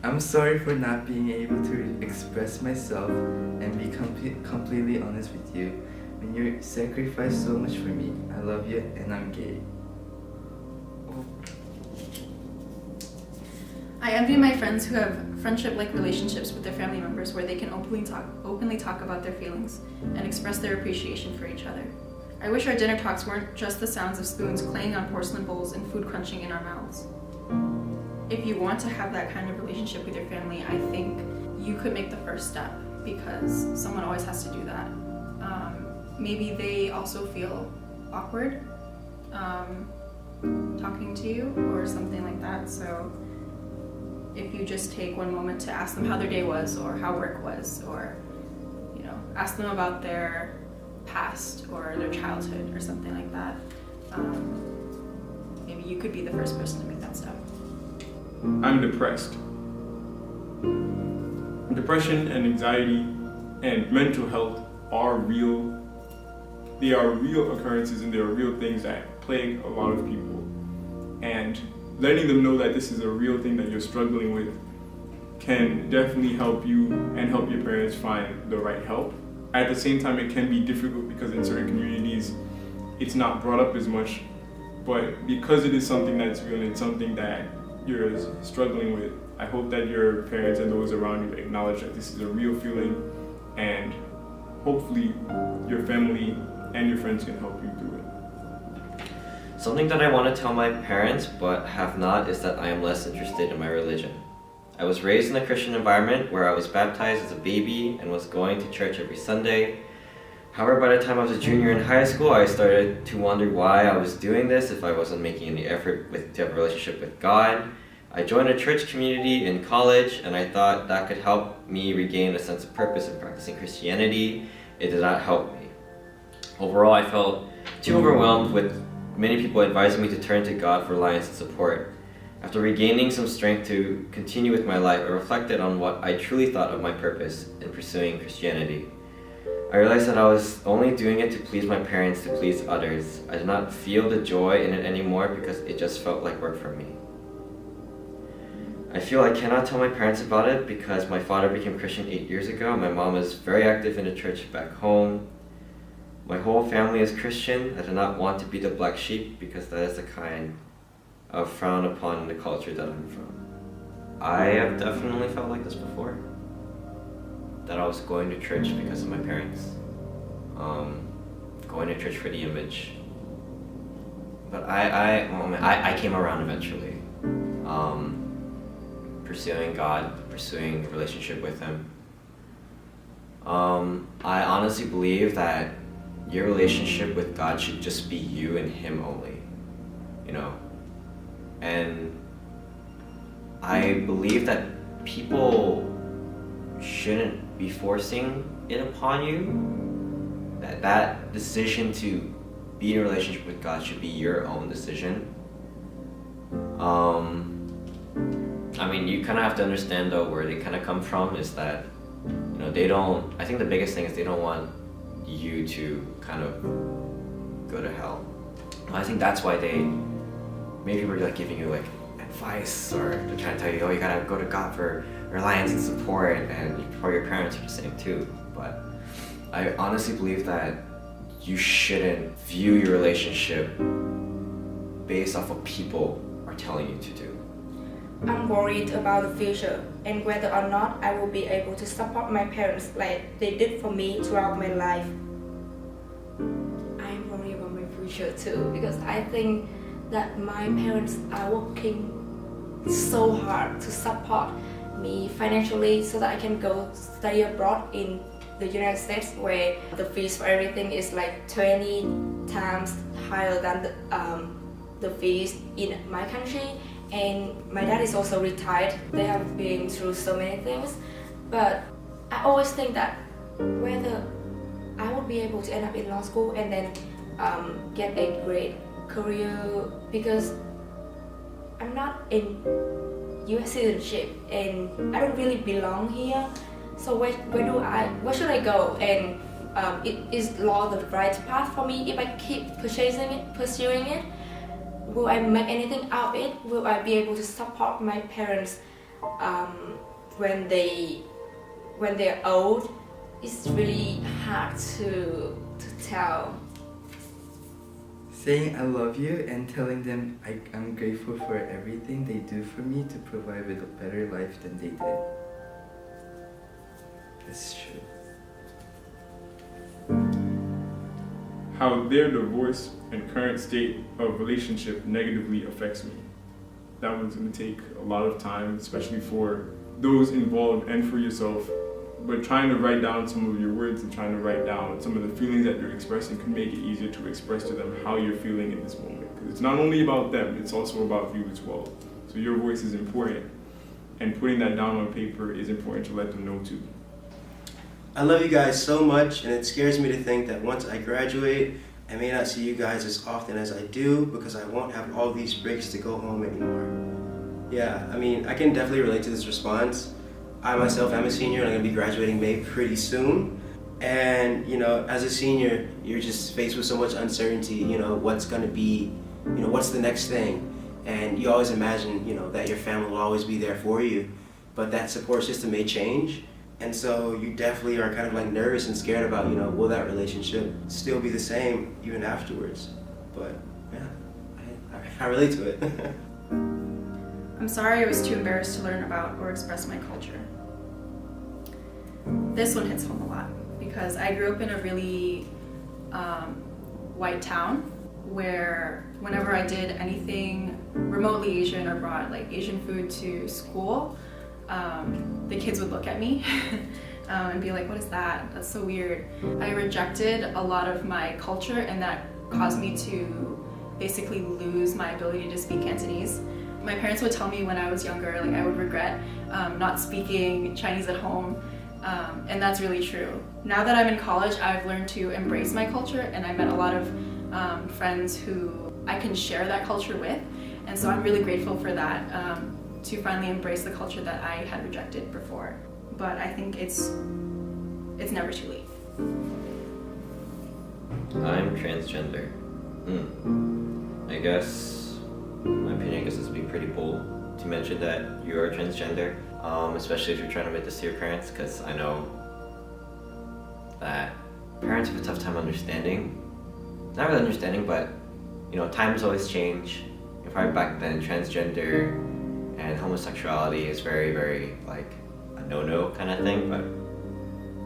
I'm sorry for not being able to express myself and be completely honest with you. When you sacrificed so much for me, I love you and I'm gay. I envy my friends who have friendship-like relationships with their family members where they can openly talk about their feelings and express their appreciation for each other. I wish our dinner talks weren't just the sounds of spoons clanging on porcelain bowls and food crunching in our mouths. If you want to have that kind of relationship with your family, I think you could make the first step because someone always has to do that. Maybe they also feel awkward talking to you or something like that. So if you just take one moment to ask them how their day was or how work was, or ask them about their past or their childhood or something like that, maybe you could be the first person to make that step. I'm depressed. Depression and anxiety and mental health are real. They are real occurrences and they are real things that plague a lot of people. And letting them know that this is a real thing that you're struggling with can definitely help you and help your parents find the right help. At the same time, it can be difficult because in certain communities, it's not brought up as much. But because it is something that's real and it's something that you're struggling with, I hope that your parents and those around you acknowledge that this is a real feeling, and hopefully your family and your friends can help you through it. Something that I want to tell my parents but have not is that I am less interested in my religion. I was raised in a Christian environment where I was baptized as a baby and was going to church every Sunday. However, by the time I was a junior in high school, I started to wonder why I was doing this if I wasn't making any effort to have a relationship with God. I joined a church community in college and I thought that could help me regain a sense of purpose in practicing Christianity. It did not help me. Overall, I felt too overwhelmed with many people advising me to turn to God for alliance and support. After regaining some strength to continue with my life, I reflected on what I truly thought of my purpose in pursuing Christianity. I realized that I was only doing it to please my parents, to please others. I did not feel the joy in it anymore because it just felt like work for me. I feel I cannot tell my parents about it because my father became Christian 8 years ago. My mom is very active in the church back home. My whole family is Christian. I do not want to be the black sheep because that is the kind of frowned upon in the culture that I'm from. I have definitely felt like this before. That I was going to church because of my parents. Going to church for the image. But I came around eventually. Pursuing God, pursuing a relationship with Him. I honestly believe that your relationship with God should just be you and Him only, And I believe that people shouldn't be forcing it upon you. That decision to be in a relationship with God should be your own decision. You kind of have to understand though where they kind of come from is that, I think the biggest thing is they don't want you to kind of go to hell. I think that's why they maybe were like giving you like advice, or they're trying to tell you, you gotta go to God for reliance and support, and probably your parents are the same too. But I honestly believe that you shouldn't view your relationship based off what people are telling you to do. I'm worried about the future and whether or not I will be able to support my parents like they did for me throughout my life. I'm worried about my future too because I think that my parents are working so hard to support me financially so that I can go study abroad in the United States, where the fees for everything is like 20 times higher than the fees in my country. And my dad is also retired. They have been through so many things, but I always think that whether I would be able to end up in law school and then get a great career, because I'm not in US citizenship and I don't really belong here. So where should I go? And is law the right path for me if I keep pursuing it? Will I make anything out of it? Will I be able to support my parents um, when they're old, it's really hard to tell. Saying I love you and telling them I'm grateful for everything they do for me to provide with a better life than they did. It's true. How their divorce and current state of relationship negatively affects me. That one's going to take a lot of time, especially for those involved and for yourself. But trying to write down some of your words and trying to write down some of the feelings that you're expressing can make it easier to express to them how you're feeling in this moment. Because it's not only about them, it's also about you as well. So your voice is important, and putting that down on paper is important to let them know too. I love you guys so much, and it scares me to think that once I graduate, I may not see you guys as often as I do because I won't have all these breaks to go home anymore. Yeah, I mean, I can definitely relate to this response. I myself am a senior and I'm gonna be graduating May pretty soon. And, you know, as a senior, you're just faced with so much uncertainty, you know, what's gonna be, you know, what's the next thing? And you always imagine, you know, that your family will always be there for you, but that support system may change. And so you definitely are kind of like nervous and scared about, you know, will that relationship still be the same even afterwards? But yeah, I relate to it. I'm sorry I was too embarrassed to learn about or express my culture. This one hits home a lot because I grew up in a really white town where whenever I did anything remotely Asian or brought like Asian food to school, the kids would look at me and be like, what is that? That's so weird. I rejected a lot of my culture and that caused me to basically lose my ability to speak Cantonese. My parents would tell me when I was younger, like I would regret not speaking Chinese at home, and that's really true. Now that I'm in college, I've learned to embrace my culture and I met a lot of friends who I can share that culture with, and so I'm really grateful for that. To finally embrace the culture that I had rejected before. But I think it's never too late. I'm transgender. I guess, in my opinion, it's be pretty bold to mention that you are transgender, especially if you're trying to make this to your parents, because I know that parents have a tough time understanding. Not really understanding, but, you know, times always change. Probably back then, transgender and homosexuality is very, very like a no-no kind of thing, but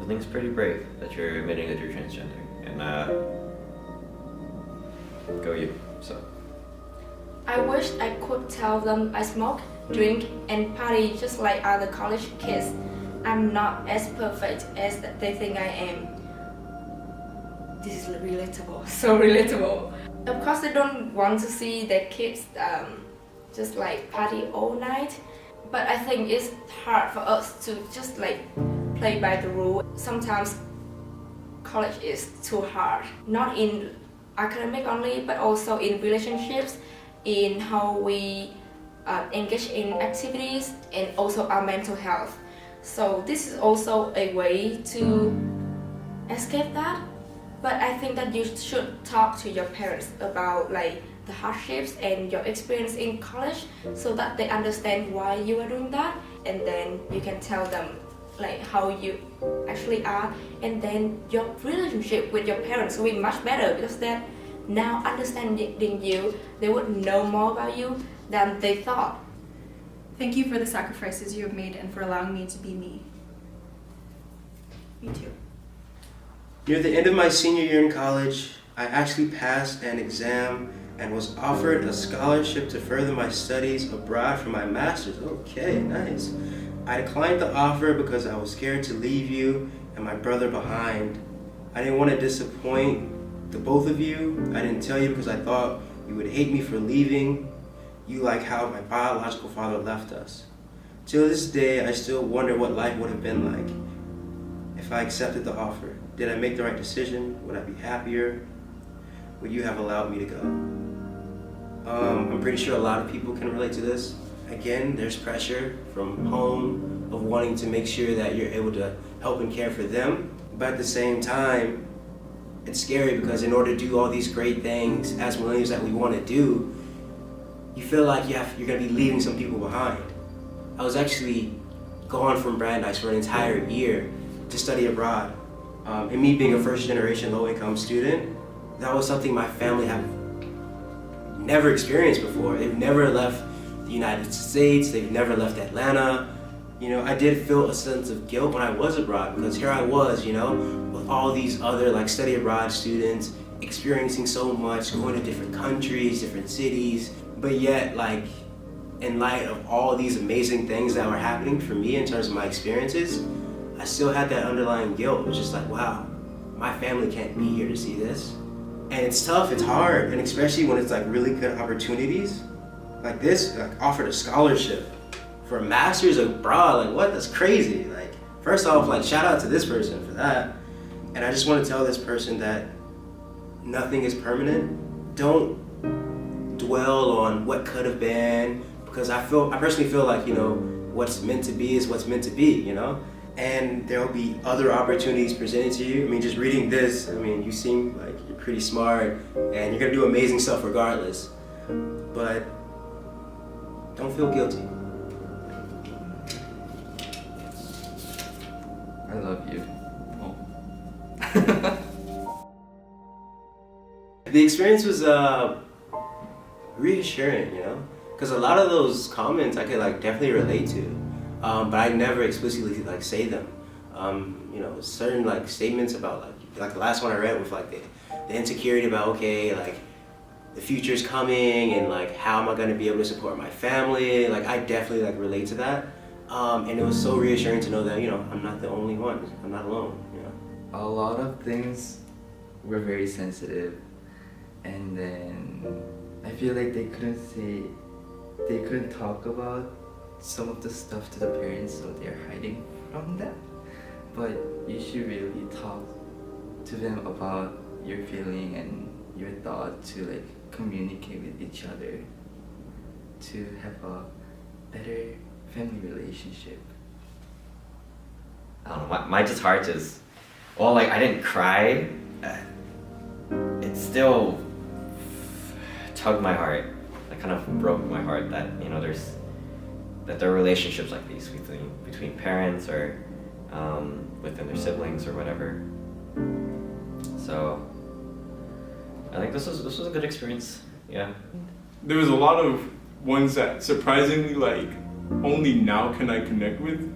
I think it's pretty brave that you're admitting that you're transgender, and go you. So I wish I could tell them I smoke, drink, and party just like other college kids. I'm not as perfect as they think I am. This is relatable, so relatable. Of course, they don't want to see their kids just like party all night, but I think it's hard for us to just like play by the rule. Sometimes college is too hard, not in academic only, but also in relationships, in how we engage in activities, and also our mental health. So this is also a way to escape that. But I think that you should talk to your parents about like the hardships and your experience in college so that they understand why you are doing that, and then you can tell them like how you actually are, and then your relationship with your parents will be much better because they're now understanding you. They would know more about you than they thought. Thank you for the sacrifices you have made and for allowing me to be me. Me too. Near the end of my senior year in college, I actually passed an exam and was offered a scholarship to further my studies abroad for my master's. Okay, nice. I declined the offer because I was scared to leave you and my brother behind. I didn't want to disappoint the both of you. I didn't tell you because I thought you would hate me for leaving you like how my biological father left us. Till this day, I still wonder what life would have been like if I accepted the offer. Did I make the right decision? Would I be happier? Would you have allowed me to go? I'm pretty sure a lot of people can relate to this. Again, there's pressure from home of wanting to make sure that you're able to help and care for them. But at the same time, it's scary because in order to do all these great things as millennials that we want to do, you feel like you're going to be leaving some people behind. I was actually gone from Brandeis for an entire year to study abroad. And me being a first-generation low-income student, that was something my family have never experienced before. They've never left the United States, they've never left Atlanta. You know, I did feel a sense of guilt when I was abroad because here I was, you know, with all these other like study abroad students, experiencing so much, going to different countries, different cities, but yet like in light of all these amazing things that were happening for me in terms of my experiences, I still had that underlying guilt. It was just like, wow, my family can't be here to see this. And it's tough, it's hard, and especially when it's like really good opportunities like this, like offered a scholarship for a master's abroad. Like what? That's crazy. Like first off, like shout out to this person for that. And I just want to tell this person that nothing is permanent. Don't dwell on what could have been, because I personally feel like, you know, what's meant to be is what's meant to be, you know? And there'll be other opportunities presented to you. I mean, just reading this, I mean, you seem like you're pretty smart and you're gonna do amazing stuff regardless. But don't feel guilty. I love you. The experience was reassuring, you know? Because a lot of those comments I could like definitely relate to, but I never explicitly like say them. You know, certain like statements about like the last one I read with like the insecurity about, okay, like the future's coming and like how am I gonna be able to support my family? Like I definitely like relate to that. And it was so reassuring to know that, you know, I'm not the only one. I'm not alone, you know? A lot of things were very sensitive, and then I feel like they couldn't talk about some of the stuff to the parents, so they're hiding from that. But you should really talk to them about your feeling and your thought to like communicate with each other to have a better family relationship. I don't know, my heart is, well, like I didn't cry. It still tugged my heart. It kind of broke my heart that, you know, there are relationships like these between parents or within their siblings or whatever. So I think this was a good experience. Yeah. There was a lot of ones that surprisingly like only now can I connect with.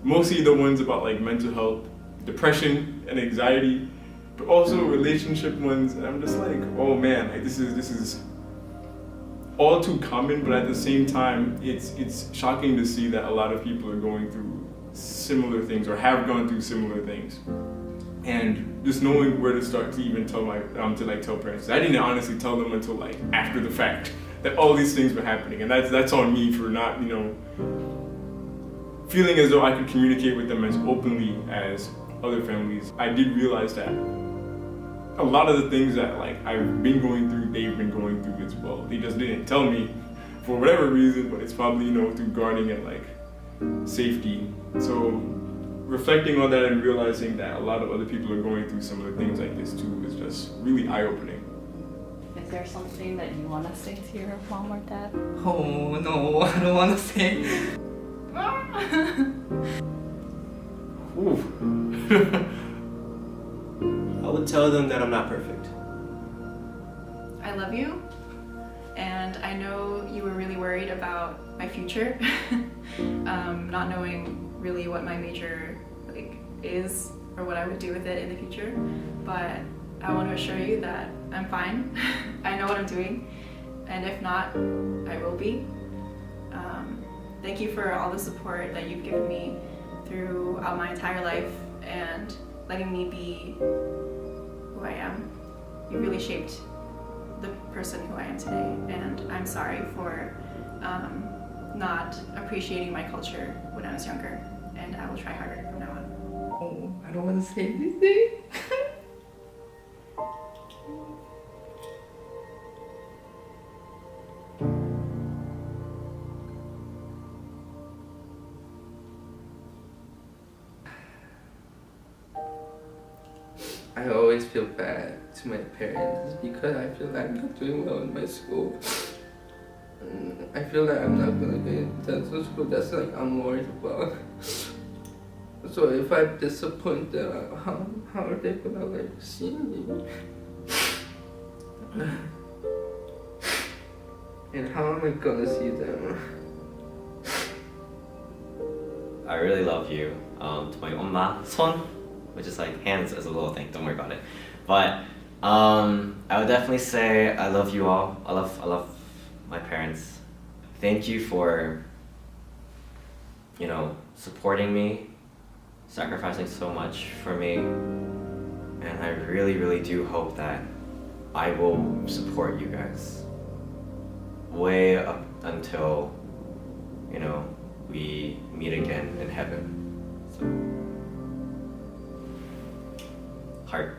Mostly the ones about like mental health, depression and anxiety, but also relationship ones. And I'm just like, oh man, like this is all too common, but at the same time, it's shocking to see that a lot of people are going through similar things or have gone through similar things. And just knowing where to start to even tell tell parents. I didn't honestly tell them until like after the fact that all these things were happening, and that's on me for not, you know, feeling as though I could communicate with them as openly as other families. I did realize that a lot of the things that like I've been going through, they've been going through as well. They just didn't tell me for whatever reason, but it's probably, you know, through guarding and like safety. So reflecting on that and realizing that a lot of other people are going through similar things like this too is just really eye-opening. Is there something that you want to say to your mom or dad? Oh no, I don't want to say. I would tell them that I'm not perfect. I love you, and I know you were really worried about my future, not knowing really what my major like is or what I would do with it in the future. But I want to assure you that I'm fine. I know what I'm doing, and if not, I will be. Thank you for all the support that you've given me throughout my entire life and letting me be who I am. You really shaped the person who I am today, and I'm sorry for not appreciating my culture when I was younger, and I will try harder from now on. Oh, I don't want to say anything. I always feel bad to my parents because I feel like I'm not doing well in my school. I feel like I'm not gonna get into dental school. That's like I'm worried about. So if I disappoint them, how are they gonna like see me? And how am I gonna see them? I really love you. To my 엄마, 손, which is like hands as a little thing. Don't worry about it. But I would definitely say I love you all. I love my parents. Thank you for, you know, supporting me, sacrificing so much for me, and I really, really do hope that I will support you guys way up until, you know, we meet again in heaven. So, heart.